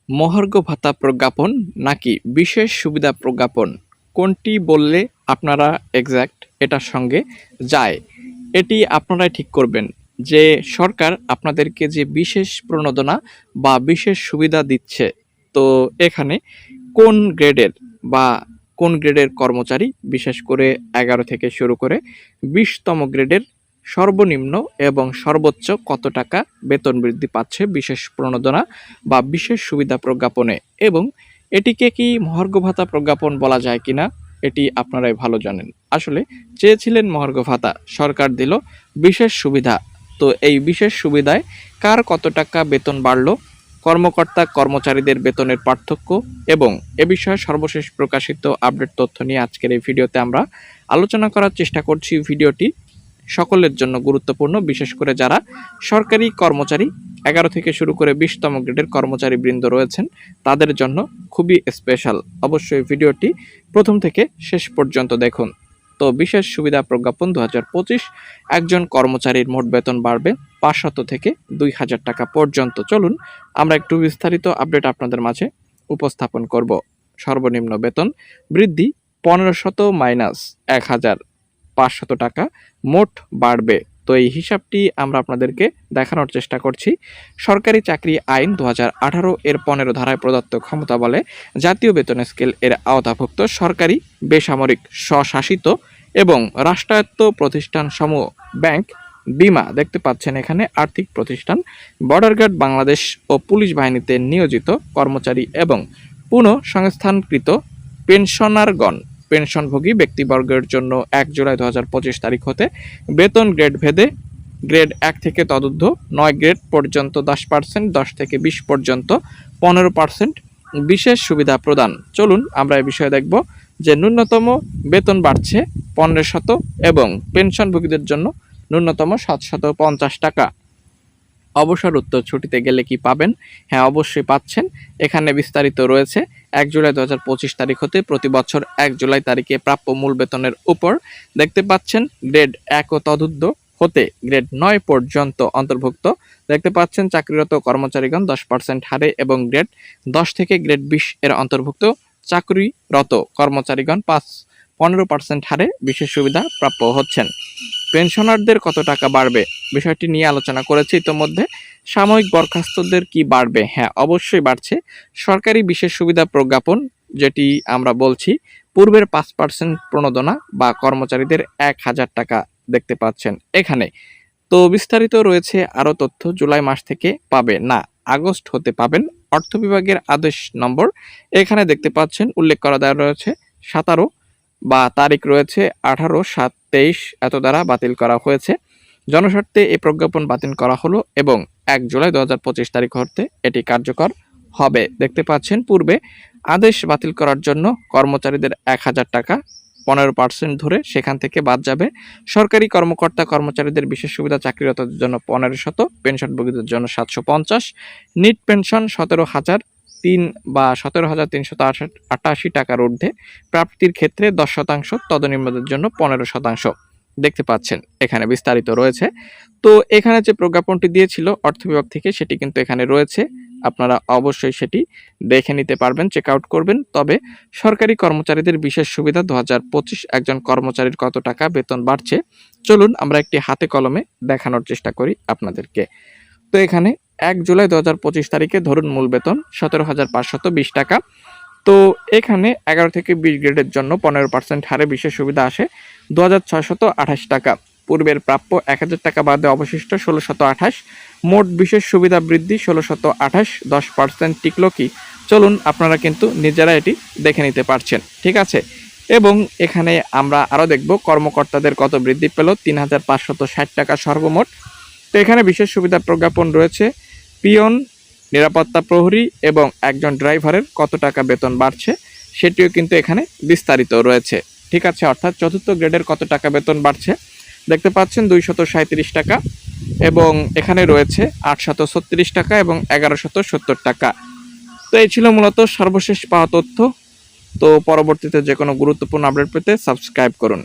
মহার্ঘ ভাতা প্রজ্ঞাপন নাকি বিশেষ সুবিধা প্রজ্ঞাপন, কোনটি বললে আপনারা এক্স্যাক্ট এটার সঙ্গে যায়, এটি আপনারাই ঠিক করবেন যে সরকার আপনাদেরকে যে বিশেষ প্রণোদনা বা বিশেষ সুবিধা দিচ্ছে, তো এখানে কোন গ্রেডের বা কোন গ্রেডের কর্মচারী, বিশেষ করে 11 থেকে শুরু করে 20তম গ্রেডের সর্বনিম্ন এবং সর্বোচ্চ কত টাকা বেতন বৃদ্ধি পাচ্ছে বিশেষ প্রণোদনা বা বিশেষ সুবিধা প্রজ্ঞাপনে, এবং এটিকে কি মহার্ঘ ভাতা প্রজ্ঞাপন বলা যায় কিনা এটি আপনারাই ভালো জানেন। আসলে চেয়েছিলেন মহার্ঘ ভাতা, সরকার দিল বিশেষ সুবিধা। তো এই বিশেষ সুবিধায় কার কত টাকা বেতন বাড়লো, কর্মকর্তা কর্মচারীদের বেতনের পার্থক্য এবং এ বিষয়ে সর্বশেষ প্রকাশিত আপডেট তথ্য নিয়ে আজকের এই ভিডিওতে আমরা আলোচনা করার চেষ্টা করছি। ভিডিওটি সকলের জন্য গুরুত্বপূর্ণ, বিশেষ করে যারা সরকারি কর্মচারী 11 থেকে শুরু করে 20তম গ্রেডের কর্মচারী বৃন্দ রয়েছেন তাদের জন্য খুবই স্পেশাল। অবশ্যই ভিডিওটি প্রথম থেকে শেষ পর্যন্ত দেখুন। তো বিশেষ সুবিধা প্রজ্ঞাপন 2025, একজন কর্মচারীর মোট বেতন বাড়বে 500 থেকে 2000 টাকা পর্যন্ত। চলুন আমরা একটু বিস্তারিত আপডেট আপনাদের মাঝে উপস্থাপন করব। সর্বনিম্ন বেতন বৃদ্ধি 1500 মাইনাস 1500 টাকা মোট বাড়বে। তো এই হিসাবটি আমরা আপনাদেরকে দেখানোর চেষ্টা করছি। সরকারি চাকরি আইন 2018 এর 15 ধারায় প্রদত্ত ক্ষমতা বলে জাতীয় বেতন স্কেল এর আওতাভুক্ত সরকারি, বেসামরিক, স্বশাসিত এবং রাষ্ট্রায়ত্ত প্রতিষ্ঠান সমূহ, ব্যাংক, বিমা, দেখতে পাচ্ছেন এখানে আর্থিক প্রতিষ্ঠান, বর্ডার গার্ড বাংলাদেশ ও পুলিশ বাহিনীতে নিয়োজিত কর্মচারী এবং পুনঃসংস্থানকৃত পেনশনারগণ, পেনশনভোগী ব্যক্তিবর্গের জন্য 1 জুলাই 2025 তারিখ হতে বেতন গ্রেড ভেদে গ্রেড 1 থেকে তদূর্ধ্ব 9 গ্রেড পর্যন্ত 10%, 10 থেকে 20 পর্যন্ত 15% বিশেষ সুবিধা প্রদান। চলুন আমরা এই বিষয়ে দেখব যে ন্যূনতম বেতন বাড়ছে 1500 এবং পেনশনভোগীদের জন্য ন্যূনতম 750 টাকা। অবসর উত্তর ছুটিতে গেলে কি পাবেন? হ্যাঁ, অবশ্যই পাচ্ছেন। এখানে বিস্তারিত রয়েছে। 1 জুলাই 2025 তারিখ হতে প্রতি বছর 1 জুলাই তারিখে প্রাপ্য মূল বেতনের উপর দেখতে পাচ্ছেন গ্রেড 1 ও তদূর্ধ্ব হতে গ্রেড 9 পর্যন্ত অন্তর্ভুক্ত দেখতে পাচ্ছেন চাকরিরত কর্মচারীগণ 10% হারে এবং গ্রেড 10 থেকে গ্রেড 20 এর অন্তর্ভুক্ত চাকরিরত কর্মচারীগণ 15% হারে বিশেষ সুবিধা প্রাপ্য হচ্ছেন। পেনশনারদের কত টাকা বাড়বে বিষয়টি নিয়ে আলোচনা করেছি ইতোমধ্যে। সাময়িক বরখাস্তদের কি বাড়বে? হ্যাঁ, অবশ্যই বাড়ছে। সরকারি বিশেষ সুবিধা প্রজ্ঞাপন, যেটি আমরা বলছি, পূর্বের 5% প্রণোদনা বা কর্মচারীদের 1000 টাকা দেখতে পাচ্ছেন এখানে। তো বিস্তারিত রয়েছে আরও তথ্য। জুলাই মাস থেকে পাবে না, আগস্ট হতে পাবেন। অর্থ বিভাগের আদেশ নম্বর এখানে দেখতে পাচ্ছেন উল্লেখ করা দেওয়া রয়েছে 17 বা তারিখ রয়েছে 18/7/23 এত দ্বারা বাতিল করা হয়েছে। জনস্বার্থে এই প্রজ্ঞাপন বাতিল করা হলো এবং 1 জুলাই 2025 তারিখ হতে এটি কার্যকর হবে। দেখতে পাচ্ছেন পূর্বে আদেশ বাতিল করার জন্য কর্মচারীদের 1000 টাকা 15% ধরে সেখান থেকে বাদ যাবে। সরকারি কর্মকর্তা কর্মচারীদের বিশেষ সুবিধা চাকরিরতদের জন্য 1500, পেনশনভোগীদের জন্য 750, নিট পেনশন 17,003 বা 17,388 টাকার ঊর্ধ্বে প্রাপ্তির ক্ষেত্রে 10%, তদনিম্নদের জন্য 15%। দেখতে পাচ্ছেন এখানে বিস্তারিত রয়েছে। তো এখানে যে প্রজ্ঞাপনটি দিয়েছিল অর্থ বিভাগ থেকে সেটি কিন্তু এখানে রয়েছে, আপনারা অবশ্যই সেটি দেখে নিতে পারবেন, চেক আউট করবেন। তবে সরকারি কর্মচারীদের বিশেষ সুবিধা 2025 একজন কর্মচারীর কত টাকা বেতন বাড়ছে চলুন আমরা একটি হাতে কলমে দেখানোর চেষ্টা করি আপনাদেরকে। তো এখানে 1 জুলাই 2025 তারিখে ধরুন মূল বেতন 17,520 টাকা। তো এখানে 11 থেকে 20 গ্রেডের জন্য 15% হারে বিশেষ সুবিধা আসে 2628 টাকা। পূর্বের প্রাপ্য 1000 টাকা বাদে অবশিষ্ট 1628। মোট বিশেষ সুবিধা বৃদ্ধি 1628, 10% টিকলো কি? চলুন আপনারা কিন্তু নিজেরা এটি দেখে নিতে পারছেন, ঠিক আছে। এবং এখানে আমরা আরও দেখব কর্মকর্তাদের কত বৃদ্ধি পেল, 3560 টাকা সর্বমোট। তো এখানে বিশেষ সুবিধা প্রজ্ঞাপন রয়েছে পিয়ন, নিরাপত্তা প্রহরী এবং একজন ড্রাইভারের কত টাকা বেতন বাড়ছে সেটিও কিন্তু এখানে বিস্তারিত রয়েছে, ঠিক আছে। অর্থাৎ চতুর্থ গ্রেডের কত টাকা বেতন বাড়ছে দেখতে পাচ্ছেন 237 টাকা এবং এখানে রয়েছে 836 টাকা এবং 1170 টাকা। তো এই ছিল মূলত সর্বশেষ পাওয়া তথ্য। তো পরবর্তীতে যে কোনো গুরুত্বপূর্ণ আপডেট পেতে সাবস্ক্রাইব করুন।